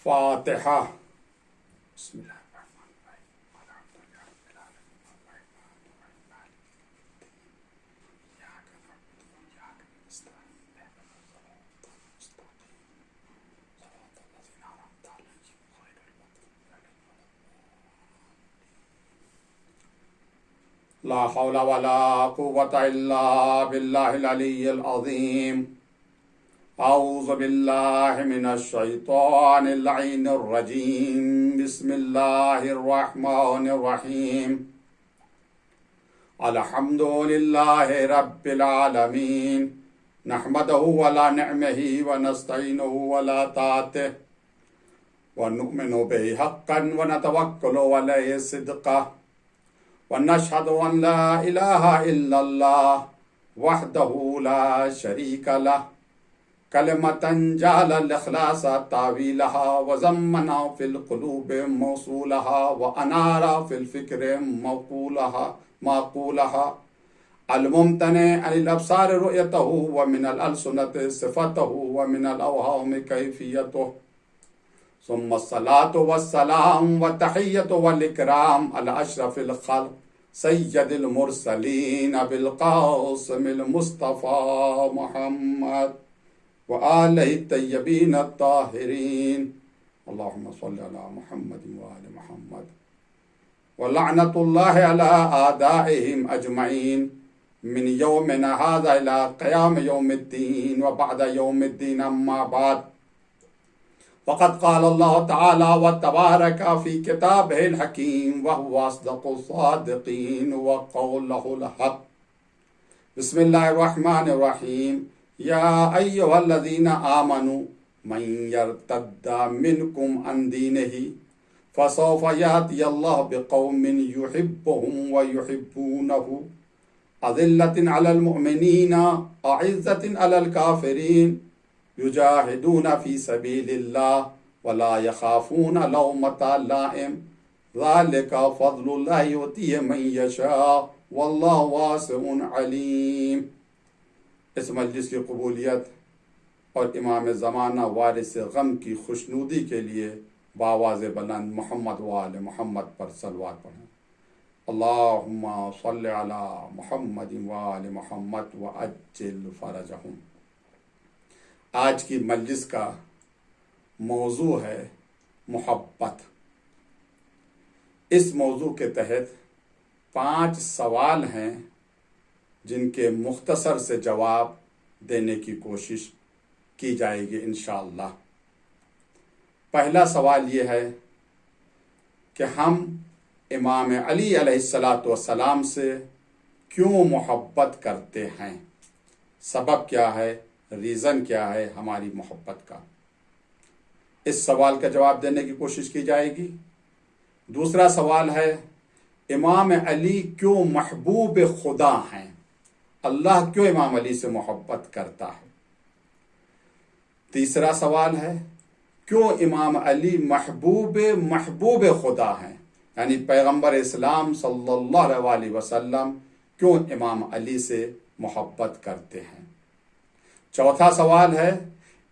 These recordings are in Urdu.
فاتحہ. بسم اللہ. لا حول ولا قوة إلا بالله العلي العظيم. أعوذ بالله من الشيطان اللعين الرجيم. بسم الله الرحمن الرحيم. الحمد لله رب العالمين. نحمده ولا نعمه ونستعينه ولا طاعته ونؤمن به حقا ونتوكل عليه صدقا ونشهد أن لا إله إلا الله وحده لا شريك له كلمة جعل الإخلاص تاويلها وزمنا في القلوب موصولها وأنار في الفكر معقولها الممتنع عن الأبصار رؤيته ومن الألسنة صفته ومن الأوهام كيفيته. ثم الصلاة والسلام والتحية والإكرام على أشرف الخلق سيد المرسلين بالقاسم المصطفى محمد وآله الطيبين الطاهرين. اللهم صل على محمد وآل محمد. ولعنة الله على أعدائهم أجمعين من يومنا هذا إلى قيام يوم الدين وبعد يوم الدين. أما بعد، وقد قال الله تعالى وتبارك في كتابه الحكيم وهو أصدق الصادقين وقوله الحق. بسم الله الرحمن الرحيم. يا أيها الذين آمنوا من يرتد منكم عن دينه فسوف يأتي الله بقوم يحبهم ويحبونه أذلة على المؤمنين أعزة على الكافرين يجاهدون في سبيل الله ولا يخافون لومة لائم ذلك فضل الله يؤتيه من يشاء والله واسع علیم. اس مجلس کی قبولیت اور امام زمانہ وارث غم کی خوشنودی کے لیے بآواز بلند محمد و آل محمد پر صلوات پڑھیں. اللہم صل علی محمد و آل محمد وعجل فرجہم. آج کی مجلس کا موضوع ہے محبت. اس موضوع کے تحت 5 سوال ہیں جن کے مختصر سے جواب دینے کی کوشش کی جائے گی انشاءاللہ. پہلا سوال یہ ہے کہ ہم امام علی علیہ السلام سے کیوں محبت کرتے ہیں؟ سبب کیا ہے؟ ریزن کیا ہے ہماری محبت کا؟ اس سوال کا جواب دینے کی کوشش کی جائے گی. دوسرا سوال ہے امام علی کیوں محبوب خدا ہیں؟ اللہ کیوں امام علی سے محبت کرتا ہے؟ تیسرا سوال ہے کیوں امام علی محبوب خدا ہیں، یعنی پیغمبر اسلام صلی اللہ علیہ وسلم کیوں امام علی سے محبت کرتے ہیں؟ چوتھا سوال ہے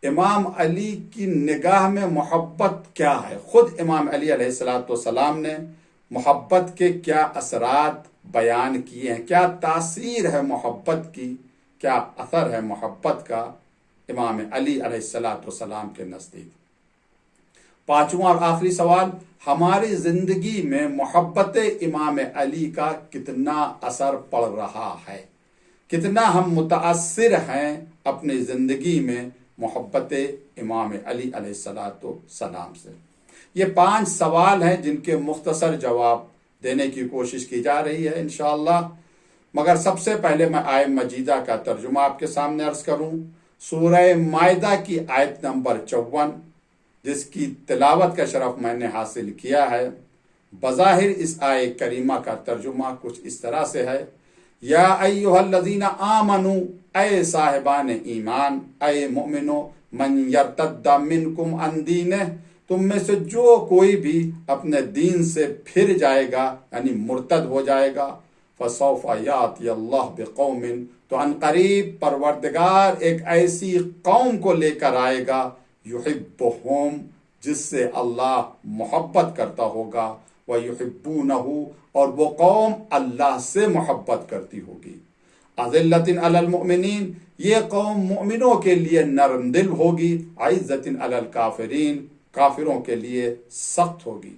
امام علی کی نگاہ میں محبت کیا ہے؟ خود امام علی علیہ السلام نے محبت کے کیا اثرات بیان کیے ہیں، کیا تاثیر ہے محبت کی، کیا اثر ہے محبت کا امام علی علیہ السلام کے نزدیک. پانچواں اور آخری سوال ہماری زندگی میں محبت امام علی کا کتنا اثر پڑ رہا ہے، کتنا ہم متاثر ہیں اپنی زندگی میں محبت امام علی علیہ السلام سے. یہ 5 سوال ہیں جن کے مختصر جواب دینے کی کوشش کی جا رہی ہے انشاءاللہ. مگر سب سے پہلے میں آیت مجیدہ کا ترجمہ آپ کے سامنے عرض کروں. سورہ مائدہ کی آیت نمبر 54 جس کی تلاوت کا شرف میں نے حاصل کیا ہے. بظاہر اس آیت کریمہ کا ترجمہ کچھ اس طرح سے ہے: یا ایھا الذین آمنوا، اے صاحبان ایمان، اے مومنو، من یرتد منکم عن دینہ، تم میں سے جو کوئی بھی اپنے دین سے پھر جائے گا یعنی مرتد ہو جائے گا، فسوف یاتی اللہ بقوم، تو ان قریب پروردگار ایک ایسی قوم کو لے کر آئے گا، یحبہم، جس سے اللہ محبت کرتا ہوگا، وَيُحِبُّونَهُ، اور وہ قوم اللہ سے محبت کرتی ہوگی۔ اذلۃ علی المؤمنین، یہ قوم مؤمنوں کے لیے نرم دل ہوگی، عزۃ علی الکافرین، کافروں کے لیے سخت ہوگی۔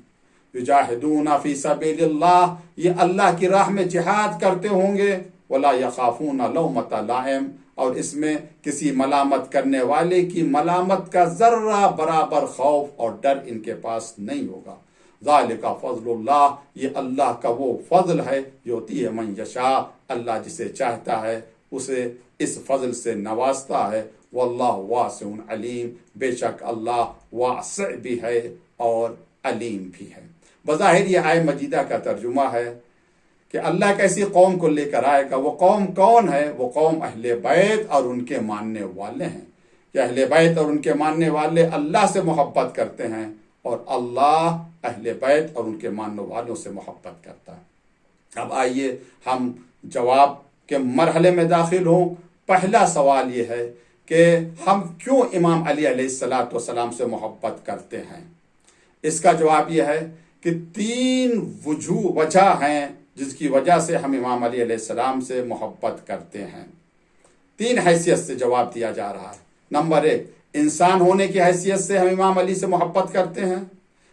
یجاہدون فی سبیل اللہ، یہ اللہ کی راہ میں جہاد کرتے ہوں گے، ولا یخافون لومۃ لائم، اور اس میں کسی ملامت کرنے والے کی ملامت کا ذرہ برابر خوف اور ڈر ان کے پاس نہیں ہوگا۔ ذالک فضل اللہ، یہ اللہ کا وہ فضل ہے، یؤتی من یشاء، اللہ جسے چاہتا ہے اسے اس فضل سے نوازتا ہے۔ واللہ واسع علیم، بے شک اللہ واسع بھی ہے اور علیم بھی ہے۔ بظاہر یہ آیہ مجیدہ کا ترجمہ ہے کہ اللہ کیسی قوم کو لے کر آئے گا۔ وہ قوم کون ہے؟ وہ قوم اہل بیت اور ان کے ماننے والے ہیں، کہ اہل بیت اور ان کے ماننے والے اللہ سے محبت کرتے ہیں، اور اللہ اہل بیت اور ان کے ماننے والوں سے محبت کرتا ہے۔ اب آئیے ہم جواب کے مرحلے میں داخل ہوں۔ پہلا سوال یہ ہے کہ ہم کیوں امام علی علیہ السلام سے محبت کرتے ہیں؟ اس کا جواب یہ ہے کہ 3 وجہ ہیں جس کی وجہ سے ہم امام علی علیہ السلام سے محبت کرتے ہیں۔ 3 حیثیت سے جواب دیا جا رہا ہے۔ نمبر 1، انسان ہونے کی حیثیت سے ہم امام علی سے محبت کرتے ہیں۔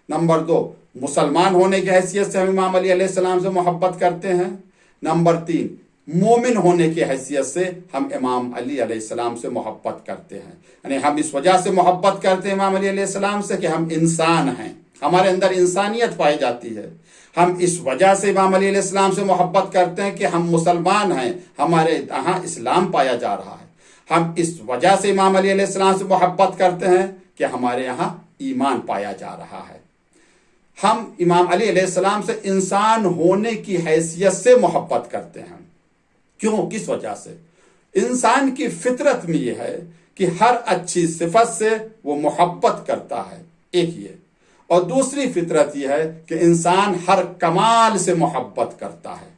نمبر 2، مسلمان ہونے کی حیثیت سے ہم امام علی علیہ السلام سے محبت کرتے ہیں۔ نمبر 3، مومن ہونے کی حیثیت سے ہم امام علی علیہ السلام سے محبت کرتے ہیں۔ یعنی ہم اس وجہ سے محبت کرتے ہیں امام علی علیہ السلام سے کہ ہم انسان ہیں، ہمارے اندر انسانیت پائی جاتی ہے۔ ہم اس وجہ سے امام علی علیہ السلام سے محبت کرتے ہیں کہ ہم مسلمان ہیں، ہمارے یہاں اسلام پایا جا رہا ہے۔ ہم اس وجہ سے امام علی علیہ السلام سے محبت کرتے ہیں کہ ہمارے یہاں ایمان پایا جا رہا ہے۔ ہم امام علی علیہ السلام سے انسان ہونے کی حیثیت سے محبت کرتے ہیں۔ کیوں؟ کس وجہ سے؟ انسان کی فطرت میں یہ ہے کہ ہر اچھی صفت سے وہ محبت کرتا ہے، ایک یہ، اور دوسری فطرت یہ ہے کہ انسان ہر کمال سے محبت کرتا ہے،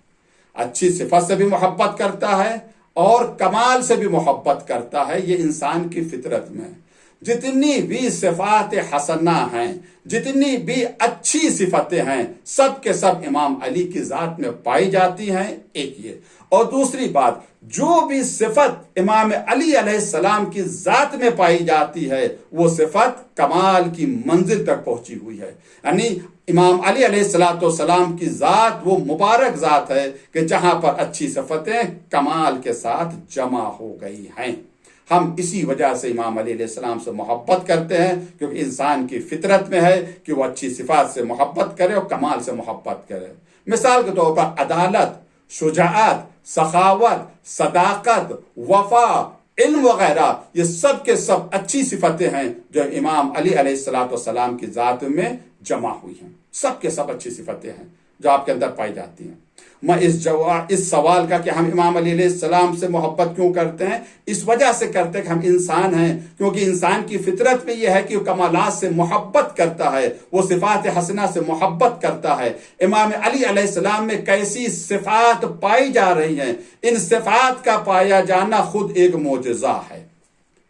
اچھی صفت سے بھی محبت کرتا ہے اور کمال سے بھی محبت کرتا ہے۔ یہ انسان کی فطرت میں ہے۔ جتنی بھی صفات حسنہ ہیں، جتنی بھی اچھی صفتیں ہیں، سب کے سب امام علی کی ذات میں پائی جاتی ہیں، ایک یہ، اور دوسری بات، جو بھی صفت امام علی علیہ السلام کی ذات میں پائی جاتی ہے وہ صفت کمال کی منزل تک پہنچی ہوئی ہے۔ یعنی امام علی علیہ السلام کی ذات وہ مبارک ذات ہے کہ جہاں پر اچھی صفتیں کمال کے ساتھ جمع ہو گئی ہیں۔ ہم اسی وجہ سے امام علی علیہ السلام سے محبت کرتے ہیں، کیونکہ انسان کی فطرت میں ہے کہ وہ اچھی صفات سے محبت کرے اور کمال سے محبت کرے۔ مثال کے طور پر عدالت، شجاعت، سخاوت، صداقت، وفا، علم وغیرہ، یہ سب کے سب اچھی صفتیں ہیں جو امام علی علیہ السلام کی ذات میں جمع ہوئی ہیں۔ سب کے سب اچھی صفتیں ہیں جو آپ کے اندر پائی جاتی ہیں۔ میں اس سوال کا کہ ہم امام علی علیہ السلام سے محبت کیوں کرتے ہیں، اس وجہ سے کرتے ہیں کہ ہم انسان ہیں، کیونکہ انسان کی فطرت میں یہ ہے کہ وہ کمالات سے محبت کرتا ہے، وہ صفات حسنہ سے محبت کرتا ہے۔ امام علی علیہ السلام میں کیسی صفات پائی جا رہی ہیں، ان صفات کا پایا جانا خود ایک معجزہ ہے،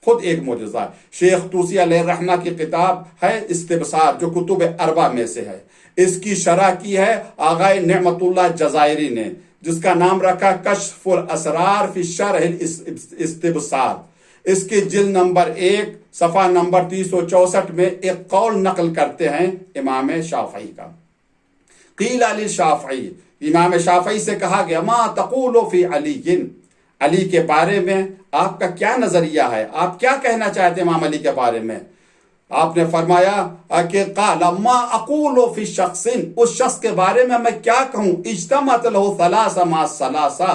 خود ایک معجزہ ہے۔ شیخ طوسی علیہ الرحمہ کی کتاب ہے استبصار، جو کتب اربع میں سے ہے۔ اس کی شرح کی ہے آغائے نعمت اللہ جزائری نے، جس کا نام رکھا کشف الاسرار فی شرح الاستبصار۔ اس کی جلد نمبر 1 صفحہ نمبر 364 میں ایک قول نقل کرتے ہیں امام شافعی کا۔ قیل علی شافعی، امام شافعی سے کہا گیا، ما تقول فی علی، علی کے بارے میں آپ کا کیا نظریہ ہے، آپ کیا کہنا چاہتے ہیں امام علی کے بارے میں؟ آپ نے فرمایا کہ قال ما اقول فی شخص، اس شخص کے بارے میں کیا کہوں، اجتمعت له ثلاث مع ثلاثہ،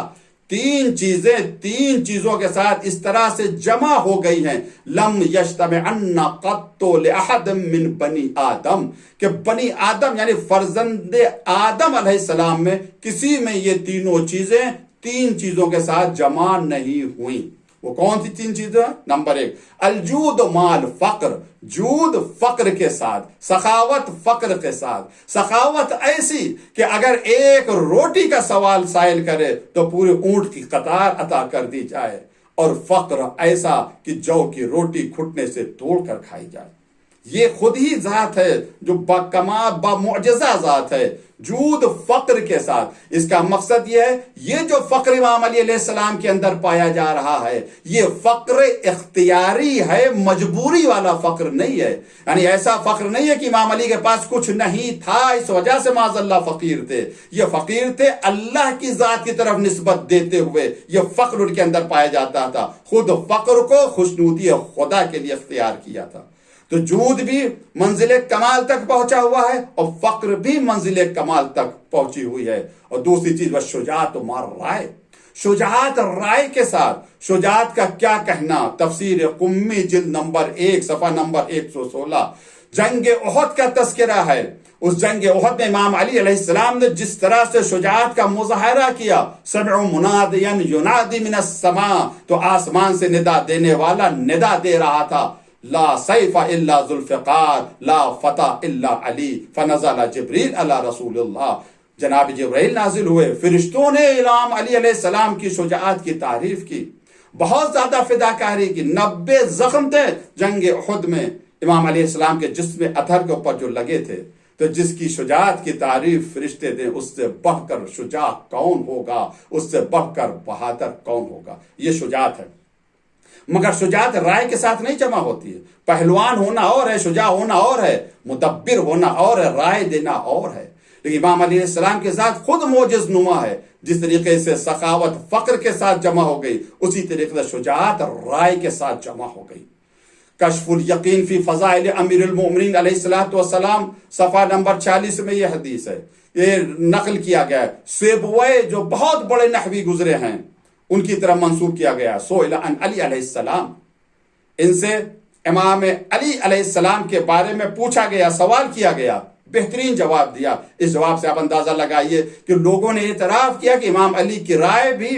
3 چیزیں 3 چیزوں کے ساتھ اس طرح سے جمع ہو گئی ہیں، لم یجتمعن قط لاحد من بنی آدم، کہ بنی آدم یعنی فرزند آدم علیہ السلام میں کسی میں یہ تینوں چیزیں 3 چیزوں کے ساتھ جمع نہیں ہوئیں۔ وہ کون سی 3 چیزیں؟ نمبر 1، الجود مال فقر، جود فقر کے ساتھ، سخاوت فقر کے ساتھ، سخاوت ایسی کہ اگر ایک روٹی کا سوال سائل کرے تو پورے اونٹ کی قطار عطا کر دی جائے، اور فقر ایسا کہ جو کی روٹی گھٹنے سے توڑ کر کھائی جائے۔ یہ خود ہی ذات ہے جو باکمال بامعجزہ ذات ہے، جود فقر کے ساتھ۔ اس کا مقصد یہ ہے، یہ جو فقر امام علی علیہ السلام کے اندر پایا جا رہا ہے، یہ فقر اختیاری ہے، مجبوری والا فقر نہیں ہے۔ یعنی ایسا فقر نہیں ہے کہ امام علی کے پاس کچھ نہیں تھا اس وجہ سے معاذ اللہ فقیر تھے، یہ فقیر تھے اللہ کی ذات کی طرف نسبت دیتے ہوئے، یہ فقر ان کے اندر پایا جاتا تھا۔ خود فقر کو خوشنودی خدا کے لیے اختیار کیا تھا۔ تو جود بھی منزل کمال تک پہنچا ہوا ہے اور فقر بھی منزل کمال تک پہنچی ہوئی ہے۔ اور دوسری چیز شجاعت مار رائے، شجاعت رائے کے ساتھ۔ شجاعت کا کیا کہنا، تفسیر قمی جلد نمبر 1 صفحہ نمبر 116، جنگ احد کا تذکرہ ہے۔ اس جنگ احد میں امام علی علیہ السلام نے جس طرح سے شجاعت کا مظاہرہ کیا، سمع منادیا ینادی من السماء، تو آسمان سے ندا دینے والا ندا دے رہا تھا، لا سیف الا ذوالفقار لا فتح الا علی فنزل جبریل علی رسول اللہ۔ جناب جبرائیل نازل ہوئے، فرشتوں نے امام علی علیہ السلام کی شجاعت کی تعریف کی، بہت زیادہ فداکاری کی۔ 90 زخم تھے جنگ احد میں امام علیہ السلام کے جسم اطہر کے اوپر جو لگے تھے۔ تو جس کی شجاعت کی تعریف فرشتے دیں، اس سے بڑھ کر شجاع کون ہوگا، اس سے بڑھ کر بہادر کون ہوگا؟ یہ شجاعت ہے۔ مگر شجاعت رائے کے ساتھ نہیں جمع ہوتی ہے۔ پہلوان ہونا اور ہے، شجاع ہونا اور ہے، مدبر ہونا اور ہے، رائے دینا اور ہے۔ لیکن امام علیہ السلام کے ذات خود معجز نما ہے۔ جس طریقے سے سخاوت فقر کے ساتھ جمع ہو گئی، اسی طریقے سے شجاعت رائے کے ساتھ جمع ہو گئی۔ کشف الیقین فی فضائل امیر المؤمنین علیہ السلام صفحہ نمبر 40 میں یہ حدیث ہے، یہ نقل کیا گیا ہے۔ سیبوئے جو بہت بڑے نحوی گزرے ہیں، ان کی طرف منسوب کیا گیا، سئل عن علی علیہ السلام، ان سے امام علی علیہ السلام کے بارے میں پوچھا گیا، سوال کیا گیا، بہترین جواب دیا۔ اس جواب سے آپ اندازہ لگائیے کہ لوگوں نے اعتراف کیا کہ امام علی کی رائے بھی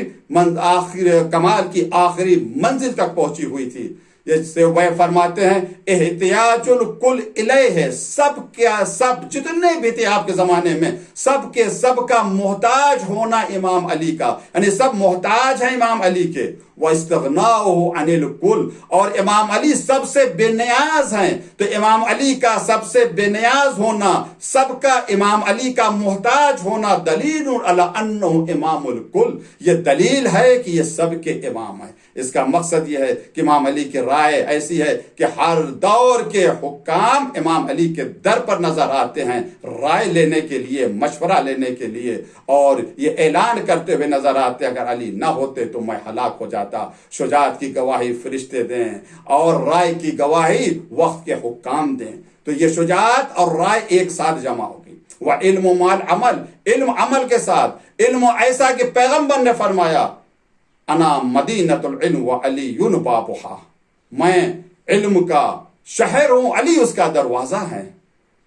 کمال کی آخری منزل تک پہنچی ہوئی تھی۔ جیسے وہ فرماتے ہیں، احتیاج الکل الیہ، سب جتنے بھی تھے آپ کے زمانے میں، سب کے سب کا محتاج ہونا امام علی کا، یعنی سب محتاج ہیں امام علی کے۔ وَاسْتِغْنَاؤُهُ عَنِ الْكُلِّ، اور امام علی سب سے بے نیاز ہیں۔ تو امام علی کا سب سے بے نیاز ہونا، سب کا امام علی کا محتاج ہونا، دلیل علی انہ امام الکل، یہ دلیل ہے کہ یہ سب کے امام ہیں۔ اس کا مقصد یہ ہے کہ امام علی کی رائے ایسی ہے کہ ہر دور کے حکام امام علی کے در پر نظر آتے ہیں رائے لینے کے لیے، مشورہ لینے کے لیے، اور یہ اعلان کرتے ہوئے نظر آتے، اگر علی نہ ہوتے تو میں ہلاک ہو جاتا۔ شجاعت کی گواہی فرشتے دیں اور رائے کی گواہی وقت کے حکام دیں۔ تو یہ شجاعت اور رائے ایک ساتھ جمع ہوگی۔ وعلم مال عمل، علم عمل کے ساتھ، علم ایسا کہ پیغمبر نے فرمایا، انا مدینۃ العلم وعلی بابھا، میں علم کا شہر ہوں، علی اس کا دروازہ ہے۔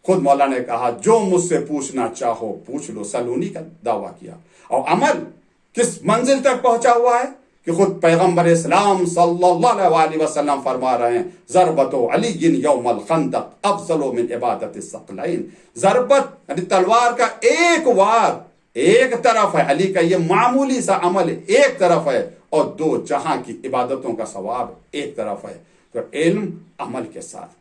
خود مولا نے کہا، جو مجھ سے پوچھنا چاہو پوچھ لو، سلونی کا دعویٰ کیا۔ اور عمل کس منزل تک پہنچا ہوا ہے کہ خود پیغمبر اسلام صلی اللہ علیہ وسلم فرما رہے ہیں، ضربت علی یوم الخندق افضل من عبادت الثقلین۔ ضربت یعنی تلوار کا ایک وار ایک طرف ہے، علی کا یہ معمولی سا عمل ایک طرف ہے، اور دو جہاں کی عبادتوں کا ثواب ایک طرف ہے۔ تو علم عمل کے ساتھ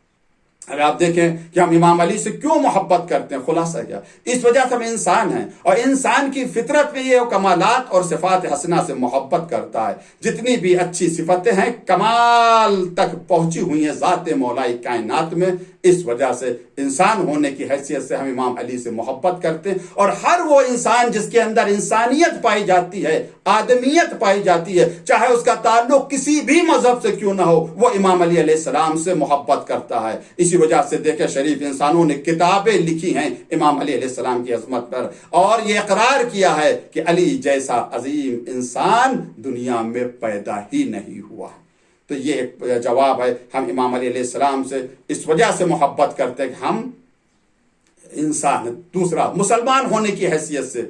اگر آپ دیکھیں کہ ہم امام علی سے کیوں محبت کرتے ہیں، خلاصہ کیا، اس وجہ سے ہم انسان ہیں، اور انسان کی فطرت میں یہ کمالات اور صفات حسنہ سے محبت کرتا ہے۔ جتنی بھی اچھی صفتیں ہیں کمال تک پہنچی ہوئی ہیں ذات مولائی کائنات میں، اس وجہ سے انسان ہونے کی حیثیت سے ہم امام علی سے محبت کرتے ہیں۔ اور ہر وہ انسان جس کے اندر انسانیت پائی جاتی ہے، آدمیت پائی جاتی ہے، چاہے اس کا تعلق کسی بھی مذہب سے کیوں نہ ہو، وہ امام علی علیہ السلام سے محبت کرتا ہے۔ اسی وجہ سے دیکھیں شریف انسانوں نے کتابیں لکھی ہیں امام علی علیہ السلام کی عظمت پر، اور یہ اقرار کیا ہے کہ علی جیسا عظیم انسان دنیا میں پیدا ہی نہیں ہوا۔ تو یہ ایک جواب ہے، ہم امام علی علیہ السلام سے اس وجہ سے محبت کرتے ہیں کہ ہم انسان ہیں۔ دوسرا، مسلمان ہونے کی حیثیت سے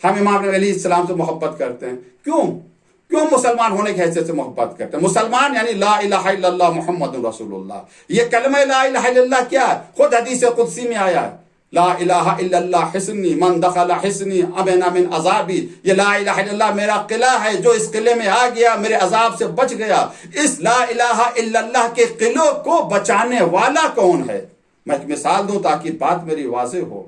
ہم امام علیہ السلام سے محبت کرتے ہیں۔ کیوں مسلمان ہونے کی حیثیت سے محبت کرتے ہیں؟ مسلمان یعنی لا الہ الا اللہ محمد رسول اللہ۔ یہ کلمہ لا الہ الا اللہ کیا ہے؟ خود حدیث قدسی میں آیا ہے، لا الہ الا اللہ حصنی من دخل حصنی امن من عذابی، یہ لا الہ الا اللہ میرا قلعہ ہے، جو اس قلعے میں آ گیا میرے عذاب سے بچ گیا۔ اس لا الہ الا اللہ کے قلعوں کو بچانے والا کون ہے؟ میں ایک مثال دوں تاکہ بات میری واضح ہو۔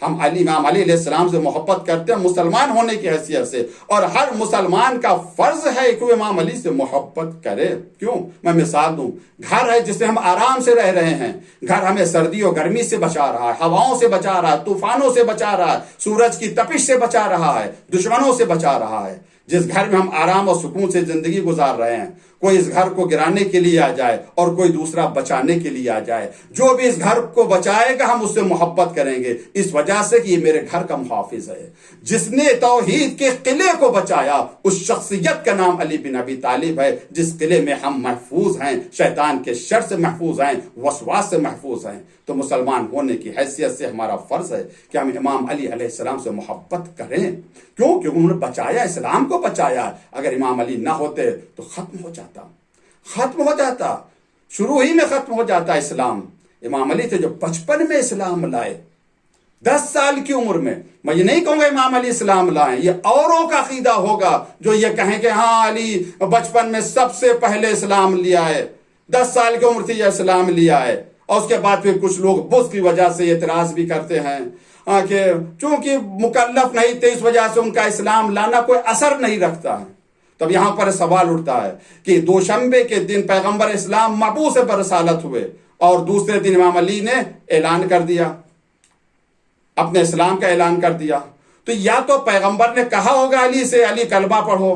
ہم امام علی علیہ السلام سے محبت کرتے ہیں مسلمان ہونے کی حیثیت سے، اور ہر مسلمان کا فرض ہے کہ وہ امام علی سے محبت کرے۔ کیوں؟ میں مثال دوں، گھر ہے جس میں ہم آرام سے رہ رہے ہیں، گھر ہمیں سردی اور گرمی سے بچا رہا ہے، ہواؤں سے بچا رہا ہے، طوفانوں سے بچا رہا ہے، سورج کی تپش سے بچا رہا ہے، دشمنوں سے بچا رہا ہے۔ جس گھر میں ہم آرام اور سکون سے زندگی گزار رہے ہیں، کوئی اس گھر کو گرانے کے لیے آ جائے اور کوئی دوسرا بچانے کے لیے آ جائے، جو بھی اس گھر کو بچائے گا ہم اس سے محبت کریں گے، اس وجہ سے کہ یہ میرے گھر کا محافظ ہے۔ جس نے توحید کے قلعے کو بچایا اس شخصیت کا نام علی بن ابی طالب ہے، جس قلعے میں ہم محفوظ ہیں، شیطان کے شر سے محفوظ ہیں، وسواس سے محفوظ ہیں۔ تو مسلمان ہونے کی حیثیت سے ہمارا فرض ہے کہ ہم امام علی علیہ السلام سے محبت کریں۔ کیوں؟ کہ انہوں نے بچایا، اسلام کو بچایا۔ اگر امام علی نہ ہوتے تو ختم ہو جاتا، شروع ہی میں ختم ہو جاتا اسلام۔ امام علی تھے جو بچپن میں اسلام لائے، 10 سال کی عمر میں۔ میں یہ نہیں کہوں گا امام علی اسلام لائیں، یہ اوروں کا عقیدہ ہوگا جو یہ کہیں کہ ہاں علی بچپن میں سب سے پہلے اسلام لیا ہے، 10 سال کی عمر تھی یہ اسلام لیا ہے۔ اور اس کے بعد پھر کچھ لوگ بغض کی وجہ سے اعتراض بھی کرتے ہیں کہ چونکہ مکلف نہیں تھے اس وجہ سے ان کا اسلام لانا کوئی اثر نہیں رکھتا ہے۔ تب یہاں پر سوال اٹھتا ہے کہ دوشنبے کے دن پیغمبر اسلام مبعوث برسالت ہوئے اور دوسرے دن امام علی نے اعلان کر دیا، اپنے اسلام کا اعلان کر دیا، تو یا تو پیغمبر نے کہا ہوگا علی سے علی کلمہ پڑھو،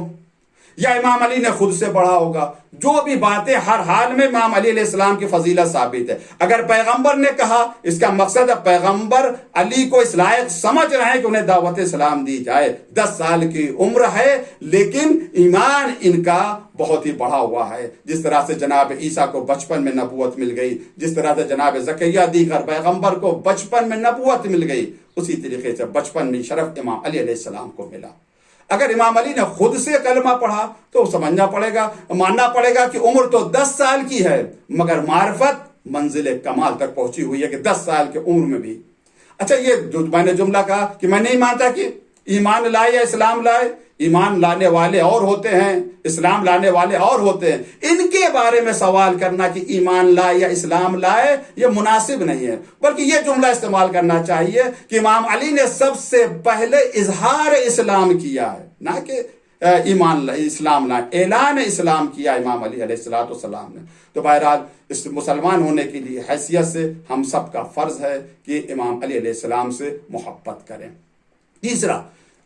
یا امام علی نے خود سے پڑھا ہوگا۔ جو بھی باتیں، ہر حال میں امام علی علیہ السلام کی فضیلت ثابت ہے۔ اگر پیغمبر نے کہا اس کا مقصد ہے پیغمبر علی کو اس لائق سمجھ رہے ہیں کہ انہیں دعوت اسلام دی جائے۔ 10 سال کی عمر ہے لیکن ایمان ان کا بہت ہی بڑھا ہوا ہے۔ جس طرح سے جناب عیسیٰ کو بچپن میں نبوت مل گئی، جس طرح سے جناب زکریا دیگر پیغمبر کو بچپن میں نبوت مل گئی، اسی طریقے سے بچپن میں شرف امام علی علیہ السلام کو ملا۔ اگر امام علی نے خود سے کلمہ پڑھا تو سمجھنا پڑے گا، ماننا پڑے گا کہ عمر تو 10 سال کی ہے مگر معرفت منزل کمال تک پہنچی ہوئی ہے کہ 10 سال کی عمر میں بھی۔ اچھا، یہ جو میں نے جملہ کہا کہ میں نہیں مانتا کہ ایمان لائے یا اسلام لائے، ایمان لانے والے اور ہوتے ہیں، اسلام لانے والے اور ہوتے ہیں، ان کے بارے میں سوال کرنا کہ ایمان لائے یا اسلام لائے یہ مناسب نہیں ہے، بلکہ یہ جملہ استعمال کرنا چاہیے کہ امام علی نے سب سے پہلے اظہار اسلام کیا ہے، نہ کہ ایمان اسلام لائے، اعلان اسلام کیا امام علی علیہ السلام نے۔ تو بہرحال اس مسلمان ہونے کی لیے حیثیت سے ہم سب کا فرض ہے کہ امام علی علیہ السلام سے محبت کریں۔ تیسرا،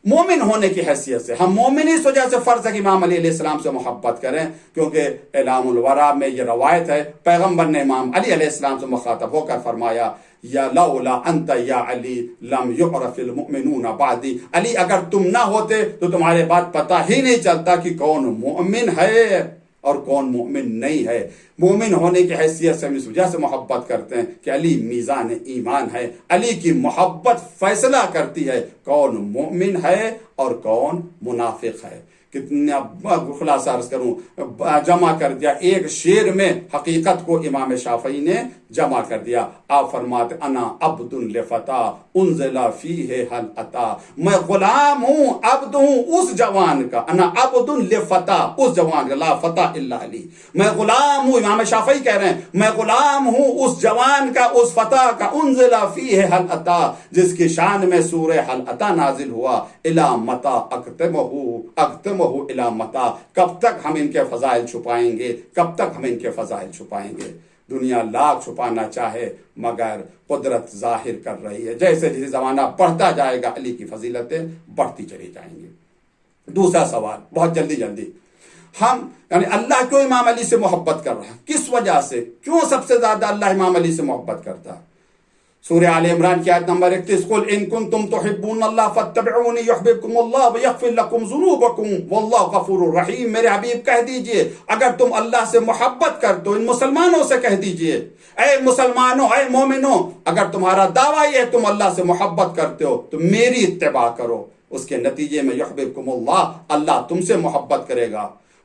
مومن ہونے کی حیثیت سے ہم مومن اس وجہ سے فرض ہے کہ امام علی علیہ السلام سے محبت کریں، کیونکہ اعلام الورا میں یہ روایت ہے پیغمبر نے امام علی علیہ السلام سے مخاطب ہو کر فرمایا یا لولا انت یا علی لم یعرف المؤمنون بعدی، علی اگر تم نہ ہوتے تو تمہارے بعد پتہ ہی نہیں چلتا کہ کون مومن ہے اور کون مومن نہیں ہے۔ مومن ہونے کی حیثیت سے ہم اس وجہ سے محبت کرتے ہیں کہ علی میزان ایمان ہے، علی کی محبت فیصلہ کرتی ہے کون مومن ہے اور کون منافق ہے۔ کتنا خلاصہ عرض کروں، جمع کر دیا ایک شعر میں حقیقت کو امام شافعی نے جمع کر دیا۔ آپ فرماتے انا عبد لفتا انزل فیہ حل عطا، میں غلام ہوں، عبد ہوں اس جوان کا، انا عبد لفتا، اس جوان کا، لا فتح الا علی، میں غلام ہوں، امام شافعی کہہ رہے ہیں میں غلام ہوں اس جوان کا، اس فتح کا، انزل فیہ حل عطا، جس کی شان میں سورہ حل عطا نازل ہوا، الی متی اختمہ الی متی، کب تک ہم ان کے فضائل چھپائیں گے، کب تک ہم ان کے فضائل چھپائیں گے۔ دنیا لاکھ چھپانا چاہے مگر قدرت ظاہر کر رہی ہے، جیسے جیسے زمانہ بڑھتا جائے گا علی کی فضیلتیں بڑھتی چلی جائیں گی۔ دوسرا سوال بہت جلدی، ہم یعنی اللہ کیوں امام علی سے محبت کر رہا ہے، کس وجہ سے، کیوں سب سے زیادہ اللہ امام علی سے محبت کرتا ہے؟ سورہ آل عمران کی آیت نمبر 31، قل ان کنتم تحبون اللہ فاتبعونی یحببکم اللہ ویغفر لکم ذنوبکم واللہ غفور رحیم۔ میرے حبیب کہہ دیجئے اگر تم اللہ سے محبت کرتے ہو، ان مسلمانوں سے کہہ دیجئے اے مسلمانوں، اے مومنوں، اگر تمہارا دعویٰ یہ ہے تم اللہ سے محبت کرتے ہو تو میری اتباع کرو، اس کے نتیجے میں یحببکم اللہ، اللہ تم سے محبت کرے گا،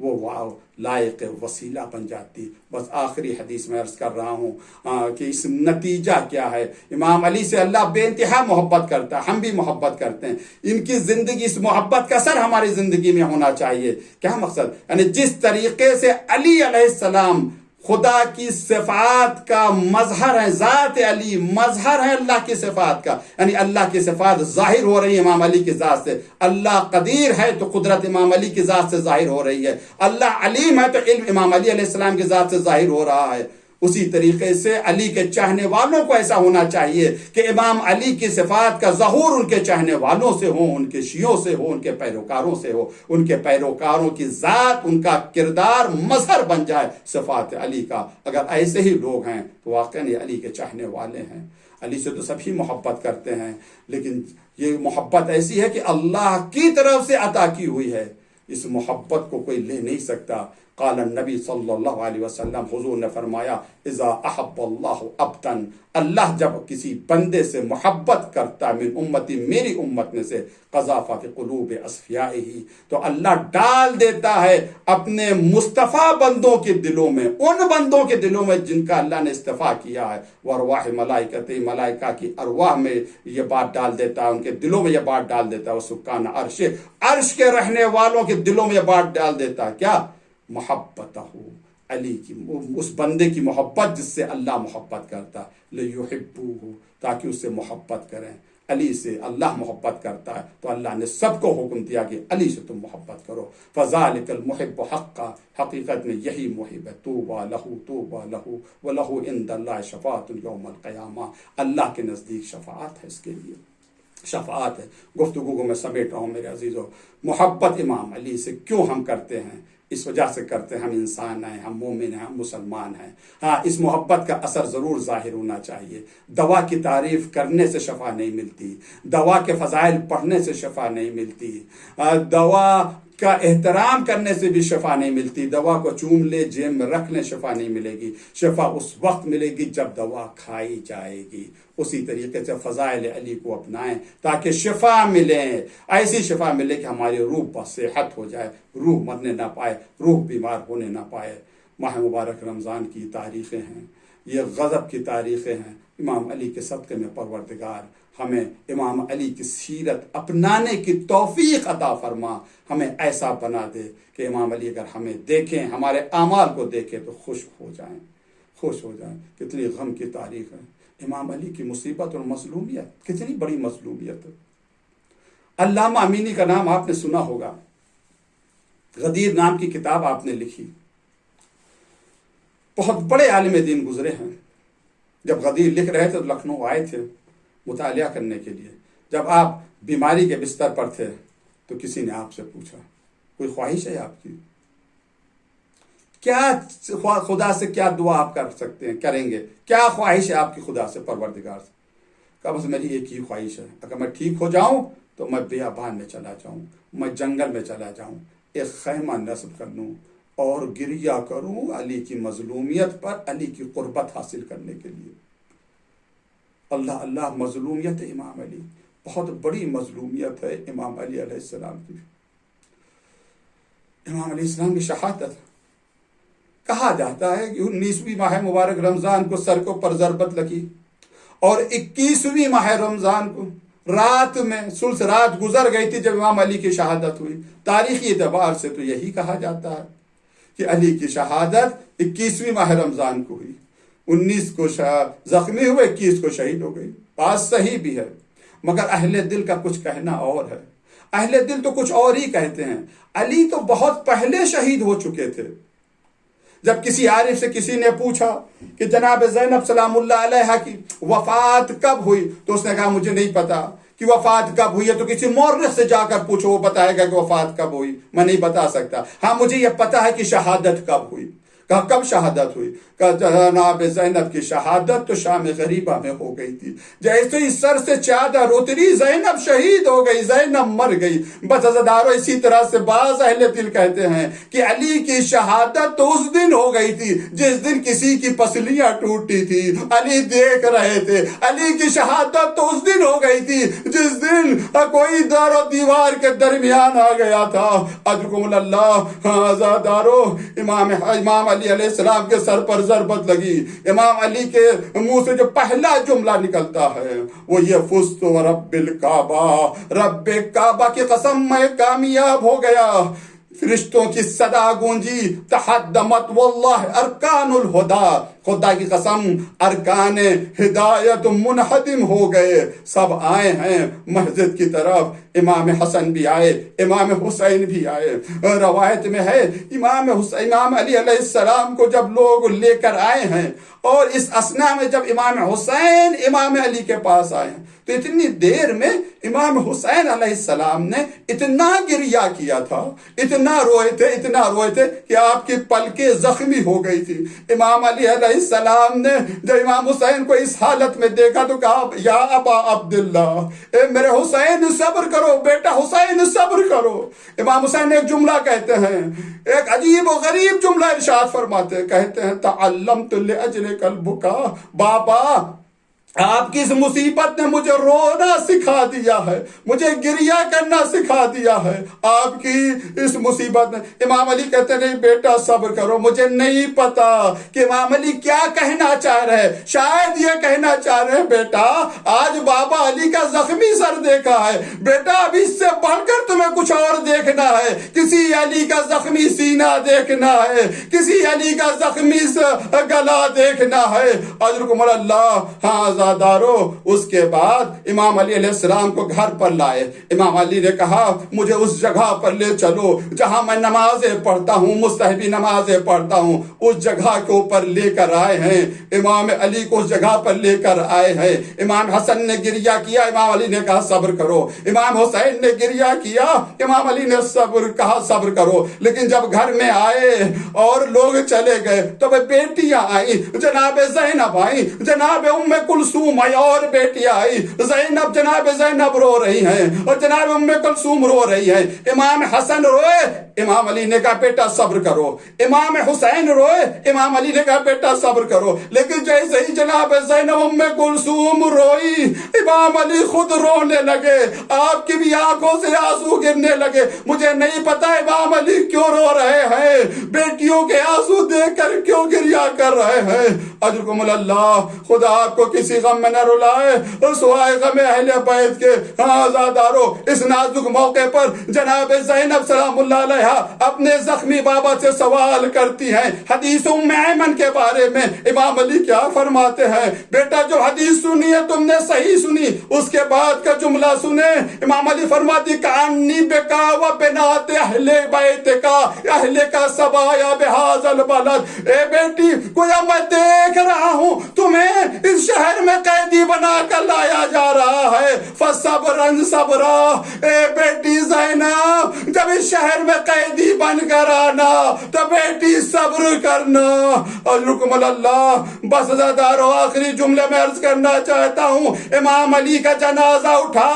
وہ لائق وسیلہ بن جاتی. بس آخری حدیث میں عرض کر رہا ہوں کہ اس نتیجہ کیا ہے. امام علی سے اللہ بے انتہا محبت کرتا ہے، ہم بھی محبت کرتے ہیں. ان کی زندگی، اس محبت کا اثر ہماری زندگی میں ہونا چاہیے. کیا مقصد؟ یعنی جس طریقے سے علی علیہ السلام خدا کی صفات کا مظہر ہے، ذات علی مظہر ہے اللہ کی صفات کا، یعنی اللہ کی صفات ظاہر ہو رہی ہے امام علی کی ذات سے. اللہ قدیر ہے تو قدرت امام علی کی ذات سے ظاہر ہو رہی ہے. اللہ علیم ہے تو علم امام علی علیہ السلام کی ذات سے ظاہر ہو رہا ہے. اسی طریقے سے علی کے چاہنے والوں کو ایسا ہونا چاہیے کہ امام علی کی صفات کا ظہور ان کے چاہنے والوں سے ہو، ان کے شیعوں سے ہو، ان کے پیروکاروں سے ہو. ان کے پیروکاروں کی ذات، ان کا کردار مظہر بن جائے صفات علی کا. اگر ایسے ہی لوگ ہیں تو واقعاً یہ علی کے چاہنے والے ہیں. علی سے تو سبھی محبت کرتے ہیں، لیکن یہ محبت ایسی ہے کہ اللہ کی طرف سے عطا کی ہوئی ہے. اس محبت کو کوئی لے نہیں سکتا. قال النبی صلی اللہ علیہ وسلم، حضور نے فرمایا اذا احب اللہ عبدا، اللہ جب کسی بندے سے محبت کرتا من امتی، میری امت میں سے، قذف فی قلوب اصفیائہ، تو اللہ ڈال دیتا ہے اپنے مصطفیٰ بندوں کے دلوں میں، ان بندوں کے دلوں میں جن کا اللہ نے استفا کیا ہے، وارواح ملائکۃ، ملائکہ کی ارواح میں یہ بات ڈال دیتا ہے، ان کے دلوں میں یہ بات ڈال دیتا ہے. وسکان عرش، عرش کے رہنے والوں کے دلوں میں یہ بات ڈال دیتا ہے. کیا؟ محبتہ، علی کی، اس بندے کی محبت جس سے اللہ محبت کرتا. لیحبوہ، تاکہ اس سے محبت کریں. علی سے اللہ محبت کرتا ہے تو اللہ نے سب کو حکم دیا کہ علی سے تم محبت کرو. فذالک المحب حقا، حقیقت میں یہی محب ہے. طوبی لہ، طوبی لہ، ولہ عند اللہ شفاعۃ یوم القیامہ، اللہ کے نزدیک شفاعت ہے اس کے لیے، شفاعت ہے. گفتگو کو میں سمیٹ رہا ہوں میرے عزیزو. محبت امام علی سے کیوں ہم کرتے ہیں؟ اس وجہ سے کرتے ہیں ہم انسان ہیں، ہم مومن ہیں، ہم مسلمان ہیں. ہاں، اس محبت کا اثر ضرور ظاہر ہونا چاہیے. دوا کی تعریف کرنے سے شفا نہیں ملتی، دوا کے فضائل پڑھنے سے شفا نہیں ملتی، دوا کا احترام کرنے سے بھی شفا نہیں ملتی. دوا کو چوم لے، جیب میں رکھ لیں، شفا نہیں ملے گی. شفا اس وقت ملے گی جب دوا کھائی جائے گی. اسی طریقے سے فضائل علی کو اپنائیں تاکہ شفا ملے، ایسی شفا ملے کہ ہماری روح بصحت ہو جائے، روح مرنے نہ پائے، روح بیمار ہونے نہ پائے. ماہ مبارک رمضان کی تاریخیں ہیں، یہ غضب کی تاریخیں ہیں. امام علی کے صدقے میں پروردگار ہمیں امام علی کی سیرت اپنانے کی توفیق عطا فرما. ہمیں ایسا بنا دے کہ امام علی اگر ہمیں دیکھیں، ہمارے اعمال کو دیکھیں تو خوش ہو جائیں، خوش ہو جائیں. کتنی غم کی تاریخ ہے. امام علی کی مصیبت اور مظلومیت، کتنی بڑی مظلومیت ہے. علامہ امینی کا نام آپ نے سنا ہوگا، غدیر نام کی کتاب آپ نے لکھی. بہت بڑے عالم دین گزرے ہیں. جب غدیر لکھ رہے تھے تو لکھنؤ آئے تھے مطالعہ کرنے کے لیے. جب آپ بیماری کے بستر پر تھے تو کسی نے آپ سے پوچھا کوئی خواہش ہے آپ کی؟ کیا خدا سے کیا دعا آپ کر سکتے ہیں، کریں گے؟ کیا خواہش ہے آپ کی خدا سے، پروردگار سے؟ کہا بس میری ایک ہی خواہش ہے، اگر میں ٹھیک ہو جاؤں تو میں بیابان میں چلا جاؤں، میں جنگل میں چلا جاؤں، ایک خیمہ نصب کر لوں اور گریہ کروں علی کی مظلومیت پر، علی کی قربت حاصل کرنے کے لیے. اللہ اللہ، مظلومیت امام علی، بہت بڑی مظلومیت ہے امام علی علیہ السلام کی. امام علیہ السلام کی شہادت کہا جاتا ہے کہ 19ویں ماہ مبارک رمضان کو سڑکوں پر ضربت لگی اور 21ویں ماہ رمضان کو رات میں ثلث رات گزر گئی تھی جب امام علی کی شہادت ہوئی. تاریخی اعتبار سے تو یہی کہا جاتا ہے کہ علی کی شہادت 21ویں ماہ رمضان کو ہوئی. 19 کو زخمی ہوئے، 21 کو شہید ہو گئی. بات صحیح بھی ہے، مگر اہل دل کا کچھ کہنا اور ہے. اہل دل تو کچھ اور ہی کہتے ہیں. علی تو بہت پہلے شہید ہو چکے تھے. جب کسی عارف سے کسی نے پوچھا کہ جناب زینب سلام اللہ علیہا کی وفات کب ہوئی، تو اس نے کہا مجھے نہیں پتا کہ وفات کب ہوئی ہے، تو کسی مورخ سے جا کر پوچھو، وہ بتائے گا کہ وفات کب ہوئی. میں نہیں بتا سکتا. ہاں مجھے یہ پتا ہے کہ شہادت کب ہوئی. کہا کب شہادت ہوئی؟ کہ جناب زینب کی شہادت تو شام غریبہ میں ہو گئی تھی. جیسے ہی سر سے چادر اتری زینب شہید ہو گئی، زینب مر گئی. بس عزیزانو اسی طرح سے بعض اہل دل کہتے ہیں کہ علی کی شہادت تو اس دن ہو گئی تھی جس دن کسی کی پسلیاں ٹوٹی تھی، علی دیکھ رہے تھے. علی کی شہادت تو اس دن ہو گئی تھی جس دن کوئی در و دیوار کے درمیان آ گیا تھا. اجرکم اللہ. عزیزانو امام علی علیہ السلام کے سر پر ضربت لگی. امام علی کے منہ سے جو پہلا جملہ نکلتا ہے وہ یہ فزت ورب الکعبہ، رب کعبہ کی قسم میں کامیاب ہو گیا. فرشتوں کی صدا گونجی، تحدمت واللہ ارکان الہدا، خدا کی قسم ارکان ہدایت منہدم ہو گئے. سب آئے ہیں مسجد کی طرف. امام حسن بھی آئے، امام حسین بھی آئے. روایت میں ہے امام علی علیہ السلام کو جب لوگ لے کر آئے ہیں اور اس اسنا میں جب امام حسین امام علی کے پاس آئے ہیں تو اتنی دیر میں امام حسین علیہ السلام نے اتنا گریہ کیا تھا، اتنا روئے تھے کہ آپ کی پلکیں زخمی ہو گئی تھی. امام علی علیہ السلام نے جب امام حسین کو اس حالت میں دیکھا تو کہا یا ابا عبداللہ، اے میرے حسین صبر کرو، بیٹا حسین صبر کرو. امام حسین نے ایک جملہ کہتے ہیں، ایک عجیب و غریب جملہ ارشاد فرماتے ہیں، کہتے ہیں تعلمت لأجلک البکا، بابا آپ کی اس مصیبت نے مجھے رونا سکھا دیا ہے، مجھے گریہ کرنا سکھا دیا ہے آپ کی اس مصیبت نے. امام علی کہتے نہیں بیٹا صبر کرو، مجھے نہیں پتا کہ امام علی کیا کہنا چاہ رہے. شاید یہ کہنا چاہ رہے بیٹا آج بابا علی کا زخمی سر دیکھا ہے، بیٹا اب اس سے بڑھ کر تمہیں کچھ اور دیکھنا ہے، کسی علی کا زخمی سینہ دیکھنا ہے، کسی علی کا زخمی گلا دیکھنا ہے. اجرکم اللہ. ہاں دارو. اس کے بعد امام علی علیہ السلام کو گھر پر لائے. امام علی نے کہا مجھے اس جگہ پر لے چلو جہاں میں نمازیں پڑھتا ہوں، مستحبی نمازیں پڑھتا ہوں. اس جگہ کے اوپر لے کر آئے ہیں، امام علی کو اس جگہ پر لے کر آئے ہیں. امام حسن نے گریہ کیا، امام علی نے کہا صبر کرو. امام حسین نے گریہ کیا، امام علی نے کہا صبر کرو. لیکن جب گھر میں آئے اور لوگ چلے گئے تو بیٹیاں آئیں، جناب زینب آئیں، جناب ام کلثوم آئی اور بیٹیاں آئی. زینب جناب زینب رو رہی ہیں اور جناب ام کلثوم رو رہی ہیں. امام حسن روئے، امام علی نے کہا بیٹا صبر کرو. امام حسین روئے، امام علی نے کہا بیٹا صبر کرو. لیکن جیسے ہی جناب زینب ام کلثوم روئی، امام علی خود رونے لگے، آپ کی بھی آنکھوں سے آنسو گرنے لگے. مجھے نہیں پتا امام علی کیوں رو رہے ہیں، بیٹیوں کے آنسو دیکھ کر کیوں گریہ کر رہے ہیں. اجرکم اللہ. خدا آپ کو کسی غم میں نہ رلائے سوائے غم اہل بیت کے. آزادارو اس نازک موقع پر جناب زینب سلام اللہ علیہا اپنے زخمی بابا سے سوال کرتی ہیں حدیث ام ایمن کے بارے میں. امام علی کیا فرماتے ہیں، بیٹا جو حدیث سنی ہے تم نے صحیح سنی، اس کے بعد کا جملہ سنے. امام علی فرماتی کانی بکا و بنات اہل بیت کا اہل کا سبایا بہذا البلد. اے بیٹی گویا میں دیکھ رہا ہوں تمہیں اس شہر میں قیدی بنا کر لایا جا رہا ہے. فصبرن صبرا. اے بیٹی زینب جب اس شہر میں قیدی بن کر آنا تو بیٹی صبر کرنا. اجرکم اللہ. بس زادارو آخری جملے میں عرض کرنا چاہتا ہوں، امام علی کا جنازہ اٹھا.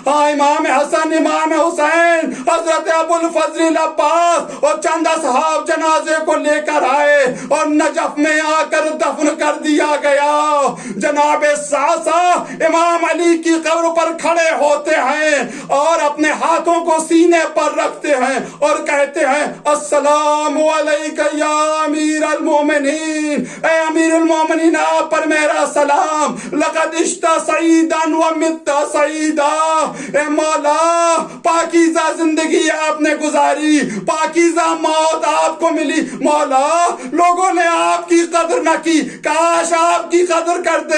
ہاں امام حسن، امام حسین، حضرت ابو الفضل العباس اور چند اصحاب جنازے کو لے کر آئے اور نجف میں آ کر دفن کر دیا گیا. جناب ساسا امام علی کی قبر پر کھڑے ہوتے ہیں اور اپنے ہاتھوں کو سینے پر رکھتے ہیں اور کہتے ہیں السلام علیکہ یا امیر المومنین. اے امیر المومنین آپ پر میرا سلام. لقد عشت سعیدا و مت سعیدا. اے مولا پاکیزہ زندگی آپ نے گزاری، پاکیزہ موت آپ کو ملی. مولا لوگوں نے آپ کی قدر نہ کی، کاش آپ کی قدر کرتے